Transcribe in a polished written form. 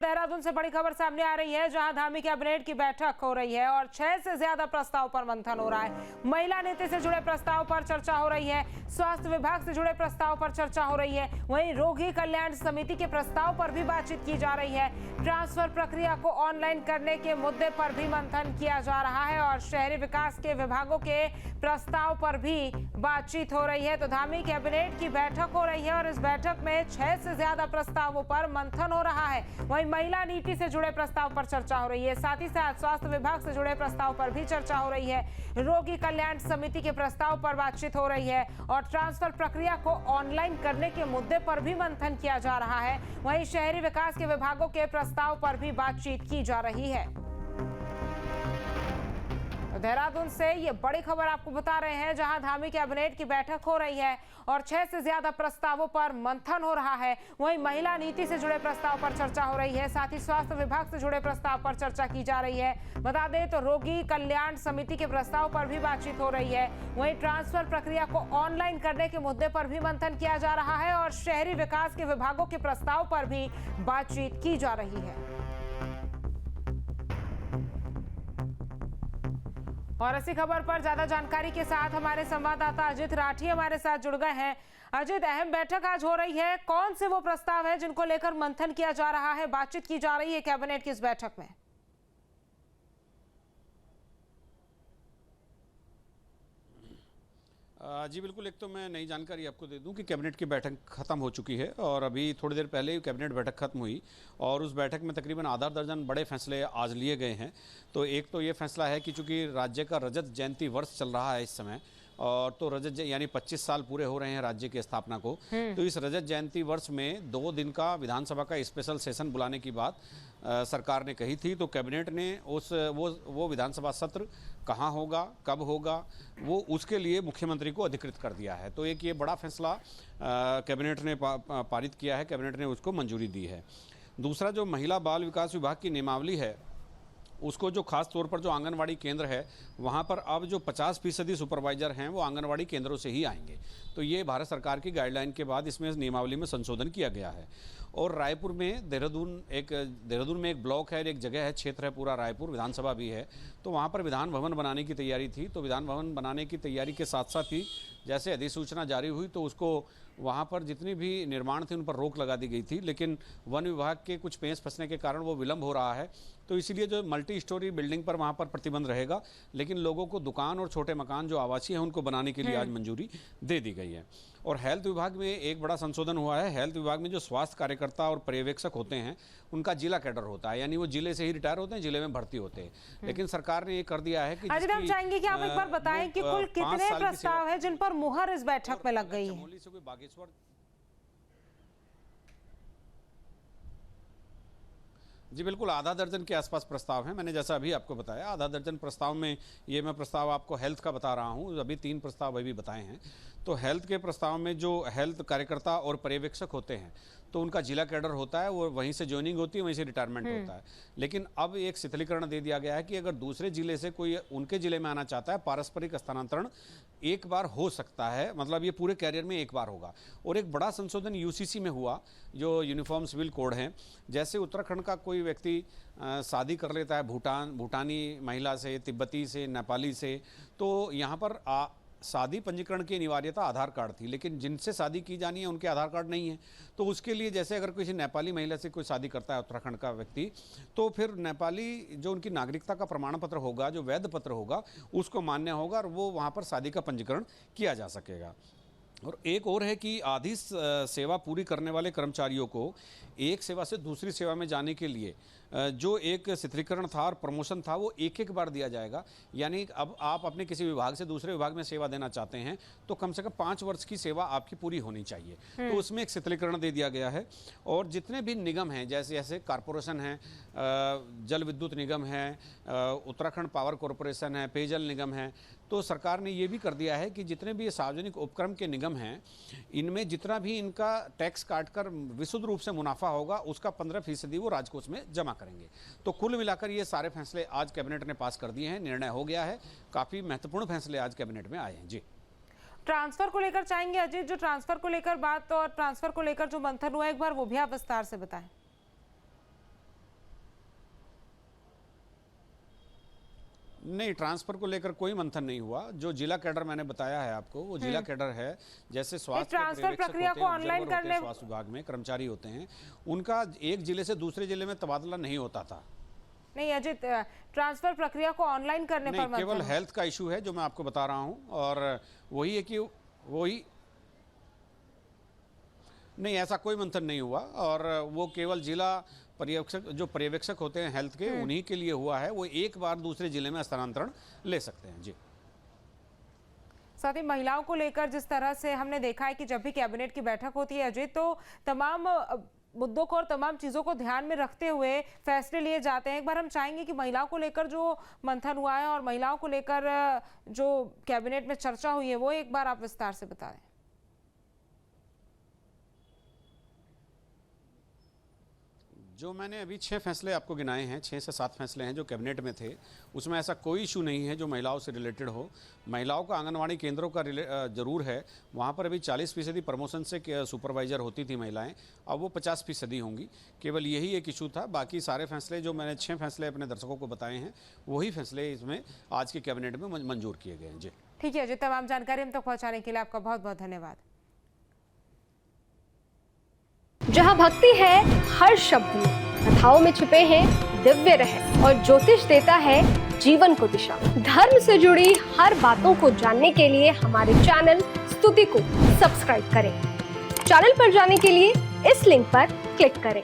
देहरादून से बड़ी खबर सामने आ रही है, जहां धामी कैबिनेट की बैठक हो रही है और 6 से ज्यादा प्रस्ताव पर मंथन हो रहा है। महिला नीति से जुड़े प्रस्ताव पर चर्चा हो रही है, स्वास्थ्य विभाग से जुड़े प्रस्ताव पर चर्चा हो रही है, वहीं रोगी कल्याण समिति के प्रस्ताव पर भी बातचीत की जा रही है। ट्रांसफर प्रक्रिया को ऑनलाइन करने के मुद्दे पर भी मंथन किया जा रहा है और शहरी विकास के विभागों के प्रस्ताव पर भी बातचीत हो रही है। तो धामी कैबिनेट की बैठक हो रही है और इस बैठक में 6 से ज्यादा प्रस्तावों पर मंथन हो रहा है। वहीं महिला नीति से जुड़े प्रस्ताव पर चर्चा हो रही है, साथ ही साथ स्वास्थ्य विभाग से जुड़े प्रस्ताव पर भी चर्चा हो रही है, रोगी कल्याण समिति के प्रस्ताव पर बातचीत हो रही है और ट्रांसफर प्रक्रिया को ऑनलाइन करने के मुद्दे पर भी मंथन किया जा रहा है। वहीं शहरी विकास के विभागों के प्रस्ताव पर भी बातचीत की जा रही है। तो देहरादून से ये बड़ी खबर आपको बता रहे हैं, जहां धामी कैबिनेट की बैठक हो रही है और 6 से ज्यादा प्रस्तावों पर मंथन हो रहा है। वहीं महिला नीति से जुड़े प्रस्ताव पर चर्चा हो रही है, साथ ही स्वास्थ्य विभाग से जुड़े प्रस्ताव पर चर्चा की जा रही है। बता दें तो रोगी कल्याण समिति के प्रस्ताव पर भी बातचीत हो रही है। वहीं ट्रांसफर प्रक्रिया को ऑनलाइन करने के मुद्दे पर भी मंथन किया जा रहा है और शहरी विकास के विभागों के प्रस्ताव पर भी बातचीत की जा रही है। और इसी खबर पर ज्यादा जानकारी के साथ हमारे संवाददाता अजित राठी हमारे साथ जुड़ गए हैं। अजित, अहम बैठक आज हो रही है, कौन से वो प्रस्ताव है जिनको लेकर मंथन किया जा रहा है, बातचीत की जा रही है कैबिनेट की इस बैठक में? जी बिल्कुल, एक तो मैं नई जानकारी आपको दे दूं कि कैबिनेट की बैठक खत्म हो चुकी है और अभी थोड़ी देर पहले ही कैबिनेट बैठक खत्म हुई और उस बैठक में तकरीबन आधा दर्जन बड़े फैसले आज लिए गए हैं। तो एक तो ये फैसला है कि चूंकि राज्य का रजत जयंती वर्ष चल रहा है इस समय, और तो रजत यानी 25 साल पूरे हो रहे हैं राज्य की स्थापना को, तो इस रजत जयंती वर्ष में 2 दिन का विधानसभा का स्पेशल सेशन बुलाने की बात सरकार ने कही थी। तो कैबिनेट ने वो विधानसभा सत्र कहाँ होगा, कब होगा, वो उसके लिए मुख्यमंत्री को अधिकृत कर दिया है। तो एक ये बड़ा फैसला कैबिनेट ने पारित किया है, कैबिनेट ने उसको मंजूरी दी है। दूसरा, जो महिला बाल विकास विभाग की नियमावली है, उसको जो खास तौर पर जो आंगनवाड़ी केंद्र है वहाँ पर अब जो 50% सुपरवाइजर हैं वो आंगनवाड़ी केंद्रों से ही आएंगे। तो ये भारत सरकार की गाइडलाइन के बाद इसमें नियमावली में संशोधन किया गया है। और रायपुर में देहरादून में एक ब्लॉक है, एक जगह है, क्षेत्र है पूरा रायपुर, विधानसभा भी है। तो वहाँ पर विधान भवन बनाने की तैयारी थी। तो विधान भवन बनाने की तैयारी के साथ साथ ही जैसे अधिसूचना जारी हुई तो उसको वहाँ पर जितनी भी निर्माण थे उन पर रोक लगा दी गई थी, लेकिन वन विभाग के कुछ पेंच फंसने के कारण वो विलंब हो रहा है। तो इसीलिए जो मल्टी स्टोरी बिल्डिंग पर वहाँ पर प्रतिबंध रहेगा, लेकिन लोगों को दुकान और छोटे मकान जो आवासीय हैं उनको बनाने के लिए आज मंजूरी दे दी गई है। और हेल्थ विभाग में एक बड़ा संशोधन हुआ है। हेल्थ विभाग में जो स्वास्थ्य कार्यकर्ता और पर्यवेक्षक होते हैं उनका जिला कैडर होता है, यानी वो जिले से ही रिटायर होते हैं, जिले में भर्ती होते हैं। लेकिन सरकार ने ये कर दिया है कि हम चाहेंगे कि आप एक बार बताएं कि कुल कितने प्रस्ताव है जिन पर मुहर इस बैठक में लग गई है? चमोली से कोई बागेश्वर, जी बिल्कुल, आधा दर्जन के आसपास प्रस्ताव हैं। मैंने जैसा अभी आपको बताया, आधा दर्जन प्रस्ताव में ये मैं प्रस्ताव आपको हेल्थ का बता रहा हूँ, अभी 3 प्रस्ताव अभी बताए हैं। तो हेल्थ के प्रस्ताव में जो हेल्थ कार्यकर्ता और पर्यवेक्षक होते हैं तो उनका जिला कैडर होता है, वो वहीं से ज्वाइनिंग होती है, वहीं से रिटायरमेंट होता है। लेकिन अब एक शिथिलीकरण दे दिया गया है कि अगर दूसरे जिले से कोई उनके जिले में आना चाहता है, पारस्परिक स्थानांतरण एक बार हो सकता है, मतलब ये पूरे कैरियर में एक बार होगा। और एक बड़ा संशोधन यूसीसी में हुआ, जो यूनिफॉर्म सिविल कोड हैं। जैसे उत्तराखंड का कोई व्यक्ति शादी कर लेता है भूटानी महिला से, तिब्बती से, नेपाली से, तो यहाँ पर शादी पंजीकरण की अनिवार्यता आधार कार्ड थी, लेकिन जिनसे शादी की जानी है उनके आधार कार्ड नहीं है। तो उसके लिए जैसे अगर किसी नेपाली महिला से कोई शादी करता है उत्तराखंड का व्यक्ति, तो फिर नेपाली जो उनकी नागरिकता का प्रमाण पत्र होगा, जो वैध पत्र होगा, उसको मान्य होगा और वो वहाँ पर शादी का पंजीकरण किया जा सकेगा। और एक और है कि आधी सेवा पूरी करने वाले कर्मचारियों को एक सेवा से दूसरी सेवा में जाने के लिए जो एक शिथिलीकरण था और प्रमोशन था वो एक बार दिया जाएगा। यानी अब आप अपने किसी विभाग से दूसरे विभाग में सेवा देना चाहते हैं तो कम से कम 5 वर्ष की सेवा आपकी पूरी होनी चाहिए। तो उसमें एक शिथिलीकरण दे दिया गया है। और जितने भी निगम हैं, जैसे कारपोरेशन है, जल विद्युत निगम है, उत्तराखंड पावर कॉरपोरेशन है, पेयजल निगम है, तो सरकार ने ये भी कर दिया है कि जितने भी सार्वजनिक उपक्रम के निगम हैं, इनमें जितना भी इनका टैक्स काटकर विशुद्ध रूप से मुनाफा होगा उसका 15% वो राजकोष में जमा करेंगे। तो कुल मिलाकर ये सारे फैसले आज कैबिनेट ने पास कर दिए हैं, निर्णय हो गया है। काफ़ी महत्वपूर्ण फैसले आज कैबिनेट में आए हैं। जी, ट्रांसफर को लेकर चाहेंगे अजीत, जो ट्रांसफर को लेकर बात और ट्रांसफर को लेकर जो मंथन हुआ, एक बार वो भी आप विस्तार से बताएं। नहीं, ट्रांसफर को लेकर कोई मंथन नहीं हुआ। जो जिला कैडर मैंने बताया है आपको, वो जिला कैडर है। जैसे स्वास्थ्य ट्रांसफर प्रक्रिया को ऑनलाइन करने, स्वास्थ्य विभाग में कर्मचारी होते हैं, उनका एक जिले से दूसरे जिले में तबादला नहीं होता था। नहीं अजित, ट्रांसफर प्रक्रिया को ऑनलाइन करने पर केवल हेल्थ का इशू है जो मैं आपको बता रहा हूं, और वही है कि वही नहीं, ऐसा कोई मंथन नहीं हुआ। और वो केवल जिला पर्यवेक्षक होते हैं हेल्थ के, उन्हीं के लिए हुआ है। वो एक बार दूसरे जिले में स्थानांतरण ले सकते हैं। जी, साथ ही महिलाओं को लेकर जिस तरह से हमने देखा है कि जब भी कैबिनेट की बैठक होती है अजय, तो तमाम मुद्दों को और तमाम चीज़ों को ध्यान में रखते हुए फैसले लिए जाते हैं। एक बार हम चाहेंगे कि महिलाओं को लेकर जो मंथन हुआ है और महिलाओं को लेकर जो कैबिनेट में चर्चा हुई है, वो एक बार आप विस्तार से बताएं। जो मैंने अभी 6 फैसले आपको गिनाए हैं, 6 से 7 फैसले हैं जो कैबिनेट में थे, उसमें ऐसा कोई इशू नहीं है जो महिलाओं से रिलेटेड हो। महिलाओं का आंगनवाड़ी केंद्रों का जरूर है, वहाँ पर अभी 40% प्रमोशन से सुपरवाइजर होती थी महिलाएं, अब वो 50% होंगी। केवल यही एक इशू था। बाकी सारे फैसले जो मैंने 6 फैसले अपने दर्शकों को बताए हैं, वही फैसले इसमें आज के कैबिनेट में मंजूर किए गए हैं। जी ठीक है जी, तमाम जानकारी हम तक पहुँचाने के लिए आपका बहुत बहुत धन्यवाद। जहाँ भक्ति है हर शब्द में, कथाओं में छुपे हैं दिव्य रहस्य और ज्योतिष देता है जीवन को दिशा। धर्म से जुड़ी हर बातों को जानने के लिए हमारे चैनल स्तुति को सब्सक्राइब करें। चैनल पर जाने के लिए इस लिंक पर क्लिक करें।